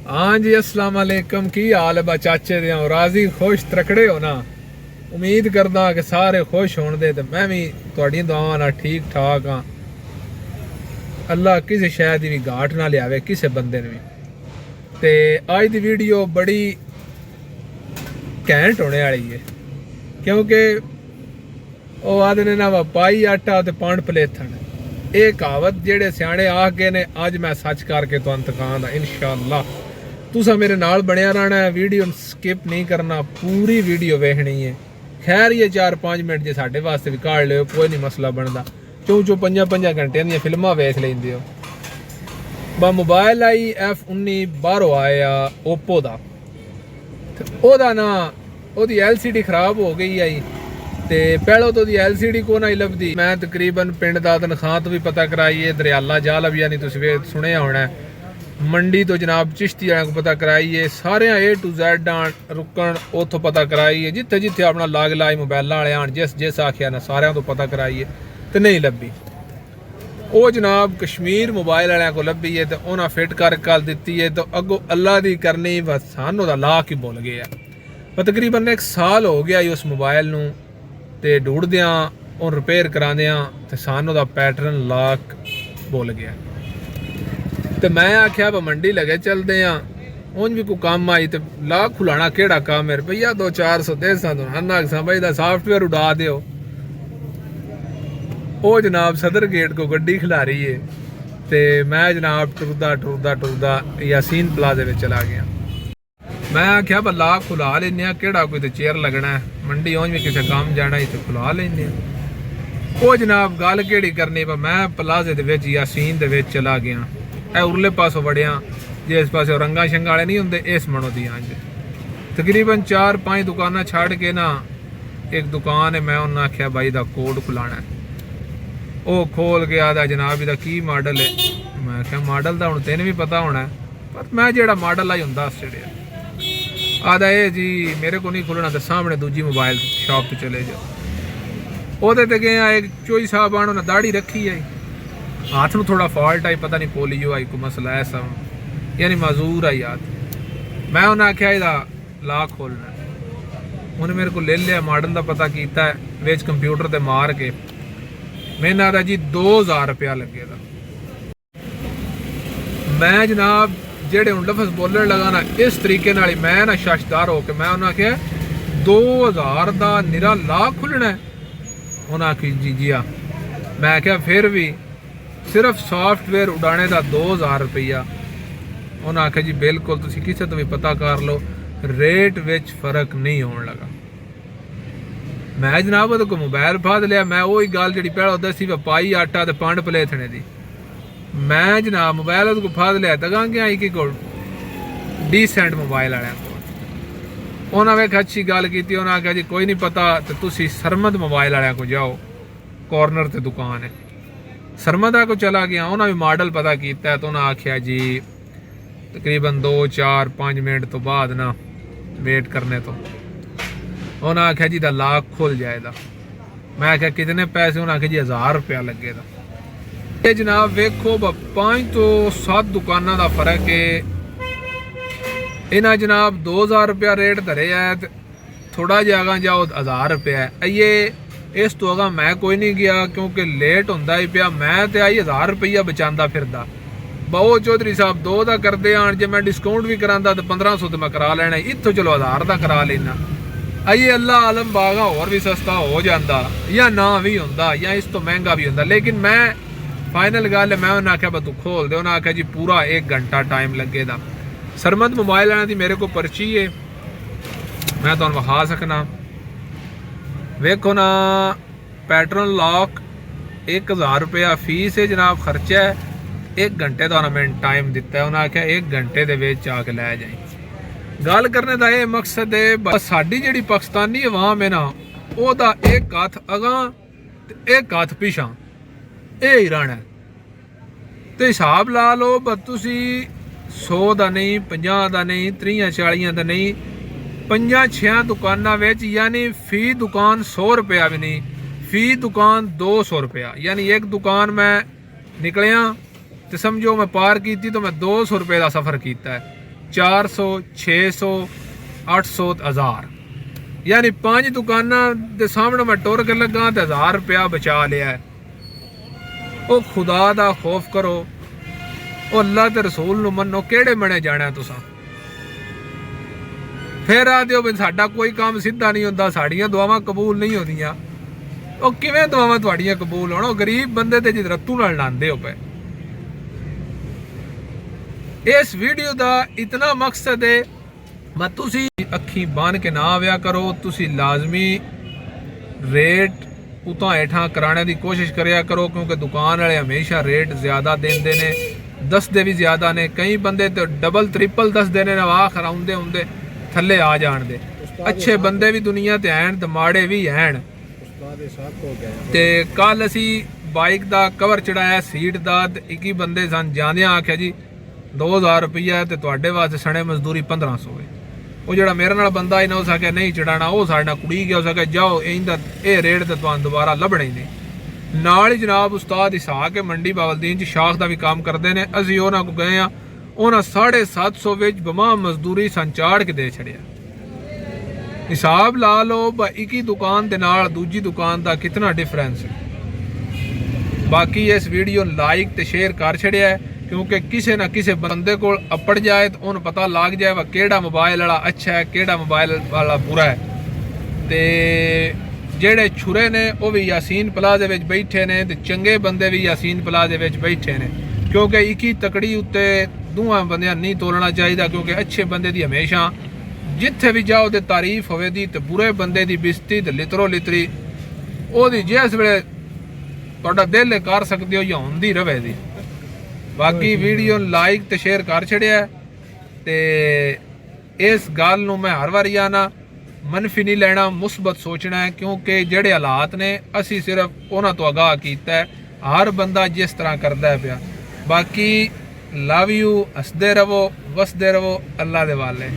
हाँ जी, अस्सलाम वालेकुम। की हाल है बा चाचे दे? राजी खुश त्रकड़े हो ना? उम्मीद करदा कि सारे खुश होने दे ते मैं भी तुहाडी दुआवां नाल ठीक ठाक हाँ। अल्लाह किसी शै दी भी घाट ना लियावे किसी बंदे ने भी। ते अज दी वीडियो बड़ी घैंट होने वाली है, क्योंकि ਉਹ ਆਦੇ ਨੇ ਨਾ ਪਾਈ ਆਟਾ ਤੇ ਪਾਣ ਪਲੇਥਣ। ਇਹ ਕਹਾਵਤ ਜਿਹੜੇ ਸਿਆਣੇ ਆਖ ਗਏ ਨੇ ਅੱਜ ਮੈਂ ਸੱਚ ਕਰਕੇ ਤੁਹਾਨੂੰ ਦਿਖਾਉਂਦਾ इंशाअल्लाह। तुसा मेरे नाल बनिया रहना है, वीडियो स्किप नहीं करना, पूरी वीडियो वेखनी है। खैर ये 4-5 मिनट जे साढ़े वास्ते भी काढ़ लियो, कोई नहीं मसला बनता। चौ 5 घंटे दी फिल्मां वेख लेंदे हो। बा मोबाइल आई F19 बाहरों आया ओप्पो दा, ओदा ना ओदी LCD खराब हो गई आई ते पहलों तो LCD को ना लभदी। मैं तकरीबन पिंड दा तनखां तो भी पता कराई है, दरियाला जाल भी नहीं तुसीं सुनिया होना है, मंडी तो जनाब चिश्ती वाले को पता कराइए, सारे A to Z रुकन उतों पता कराइए, जिथे जिथे अपना लाग लाई मोबाइल वाले आन जिस आखिया ना सारे तो पता कराइए तो नहीं लभी। वो जनाब कश्मीर मोबाइल वाले को लभी है तो उन्हें फिट कर दी है। तो अगो अल्लाह की करनी बस सानू दा लाख ही भुल गया। पर तकरीबन 1 साल हो गया उस मोबाइल नूं ते ढूंढदियां और रिपेयर करांदियां ते सानू दा पैटर्न लाख भुल गया। तो मैं आख्या मंडी लगे चलते हैं, उंज भी कोई काम आई तो लाख खुलाना केड़ा काम है, रुपया 200-400 दे सा भाई दा सॉफ्टवेयर उड़ा दो। वो जनाब सदर गेट को गड्डी खिला रही है तो मैं जनाब टुरदा यासीन प्लाजे में चला गया। मैं आख्या लाख खुला लेने केड़ा कोई तो चेयर लगना है, मंडी उंज भी किसी काम जाना ही तो खुला लेने। वो जनाब गल केड़ी करनी, पर मैं प्लाजे दे विच यासीन दे विच चला गया। उरले पासों वड़िया जिस पास रंगा शंगा वाले नहीं होंगे इस मनो दी अंज तकरीबन 4-5 दुकाना छड़ के ना एक दुकान है, मैं उन्हें आख्या भाई दा कोड खुलाना है। वो खोल के आदा जनाब इहदा की मॉडल है। मैं आख्या मॉडल दा हुण तेन भी पता होना है, पर मैं जेड़ा मॉडल आई हुंदा छड़िया। आदा ये जी मेरे को नहीं खुलना, तो सामने दूजी मोबाइल शॉप पर चले जाओ। ओहदे ते गया एक चोई साहब आन, उन्हें दाढ़ी रखी है, हाथ में थोड़ा फॉल्ट आई, पता नहीं पोलियो आई, कोई मसला ऐसा यानी मजूर आई हाथ। मैं उन्हें आख्या इहदा लाख खोलना, उन्हें मेरे को ले लिया, मॉडल का पता किया विच कंप्यूटर से मार के मैंने आदा जी 2000 रुपया लगेगा। मैं जनाब जेड़े हूँ लफ्ज बोलने लगा ना इस तरीके नाल मैं ना शशदार होकर मैं उन्हें आख्या 2000 का निरा लाख खुलना है। उन्हें आखी जी जी हाँ। मैं आख्या फिर भी सिर्फ सॉफ्टवेयर उड़ाने का 2000 रुपया। उन्हें आख्या जी बिल्कुल तुसी किसी तो भी पता कर लो, रेट विच फर्क नहीं होने लगा। मैं जनाब वो मोबाइल फाद लिया, मैं वही गल जी पहले दसी पाई आटा तो पंड पलेथने की, मैं जनाब मोबाइल को फाद लिया तगा गया कि को डिसेंट मोबाइल वाले को। उन्हें वेख अच्छी गल की, उन्हें आख्या जी कोई नहीं पता तो तुसी सरमद मोबाइल वाले को जाओ, कॉर्नर ते दुकान है, सरमदा को चला गया। उन्हें भी मॉडल पता किया तो उन्हें आख्या जी तकरीबन 2-4-5 मिनट तो बाद ना वेट करने तो उन्हें आख्या जी दा लाख खुल जाएगा। मैं आख्या कितने पैसे? उन्हें आख्या जी 1000 रुपया लगेगा। ये जनाब वेखो 5 तो 7 दुकाना का फर्क है। इन्हें जनाब 2000 रुपया रेट धरे है, थोड़ा जहा आगा जाओ 1000 रुपया है। ये इस तो अगा मैं कोई नहीं गया क्योंकि लेट होंदा ही पिया। मैं तो आई 1000 रुपया बचांदा फिरदा। बहुत चौधरी साहब 2 का करते आन, जे मैं डिस्काउंट भी करांदा तो 1500 तो मैं करा लेना, इत्थों चलो 1000 का करा लेना। आइए अल्लाह आलम बागा और भी सस्ता हो जाता या ना भी होंदा या इस तो महंगा भी होंदा, लेकिन मैं फाइनल गल मैं उन्हें आख्या तू खोल दे। उन्हें आख्या जी पूरा 1 घंटा टाइम लगेगा। सरमद मोबाइल वाले की मेरे को पर्ची है, मैं तुहानू विखा सकना। वेखो ना पैटर्न लॉक 1000 रुपया फीस है जनाब, खर्चा है। 1 घंटे का उन्हें टाइम दिता है। उन्हें आख्या 1 घंटे के आके लै जाए। गल करने का यह मकसद है बस साड़ी जी पाकिस्तानी अवाम है ना, वह एक हथ अगा एक हथ पिछा ये ही रहना है। तो हिसाब ला लो बस तुसी 100 का नहीं, 50 का नहीं, 30-40 का नहीं, 5-6 दुकाना यानी फी दुकान 100 रुपया भी नहीं, फी दुकान 200 रुपया। यानी एक दुकान मैं निकलिया तो समझो मैं पार की तो मैं 200 रुपये का सफ़र किया है। 400 600 800 1000 यानी 5 दुकाना के सामने मैं टुर के लगा तो 1000 रुपया बचा लिया है। ओ खुदा दा खौफ करो, ओ अल्लाह ते रसूल नूं मन्नो, केड़े बने जाना तुसां। फिर आ दिओ भी साडा कोई काम सीधा नहीं होंदा, साड़ियां दुआवां कबूल नहीं होंदियां। ओ किवें दुआवां तुहाड़ियां कबूल होण? गरीब बंदे ते जिद रत्तू नाल लांदे हो पे। इस वीडियो का इतना मकसद है मैं तुसी अखी बन के ना आया करो, तुसी लाजमी रेट उतां हेठां कराने की कोशिश करया करो, क्योंकि दुकान वाले हमेशा रेट ज़्यादा देंदे ने, दसदे भी ज़्यादा ने। कई बंदे तो डबल त्रिपल दसदे ने, आखिर आउंदे आउंदे थल्ले आ जाण दे। अच्छे बंदे भी दुनिया ते हैन ते माड़े भी हैन। ते कल असी बाइक का कवर चढ़ाया सीट का, 21 बंदे सन। जांदियां आख्या जी 2000 रुपया तो तुहाडे वास्ते सने मजदूरी 1500 है। वो जो मेरे नाल बंदा ही ना हो सके नहीं चढ़ाना, वो साढ़े नाल कुड़ी गया हो सके, जाओ इंदा ये रेट तो तुहानूं दोबारा लभना ही नहीं। नाल ही जनाब उस्ताद इसहाक के मंडी बावलदीन च शाख का भी काम करते हैं। असी उन्हां को गए हाँ, उन्हें 750 विच बमा मजदूरी संचाड़ के दे छड़िया। हिसाब ला लो 21 दुकान के नाल दूजी दुकान का कितना डिफरेंस है। बाकी इस वीडियो लाइक तो शेयर कर छड़िया है, क्योंकि किसी ना किसी बंदे को अपड़ जाए तो उन्हें पता लग जाए वह केड़ा मोबाइल वाला अच्छा है, केड़ा मोबाइल वाला बुरा है। तो जेड़े छुरे ने वो भी यासीन प्लाजे विच बैठे ने, तो चंगे बंदे भी यासीन प्लाजे विच बैठे ने। क्योंकि एक ही तकड़ी उत्ते दोवां बंदियां नहीं तोलना चाहिए, क्योंकि अच्छे बंदे दी हमेशा जिथे भी जाओ तो तारीफ होवे दी, तो बुरे बंदे दी बिस्ती तो लितरो लितरी ओदी जिस वेले तुहाडा दिल कर सकते हो या होंदी रवे दी। बाकी वीडियो लाइक तो शेयर कर छड़िया। तो इस गल नूं मैं हर वारी आना मनफी नहीं लेना, मुस्बत सोचना है, क्योंकि जेड़े हालात ने असी सिर्फ उन्हां तो आगाह कीता है। हर बंदा जिस तरह करता है पिया। बाकी लव यू, हसदे रवो, वसदे रवो, अल्लाह दे वाले।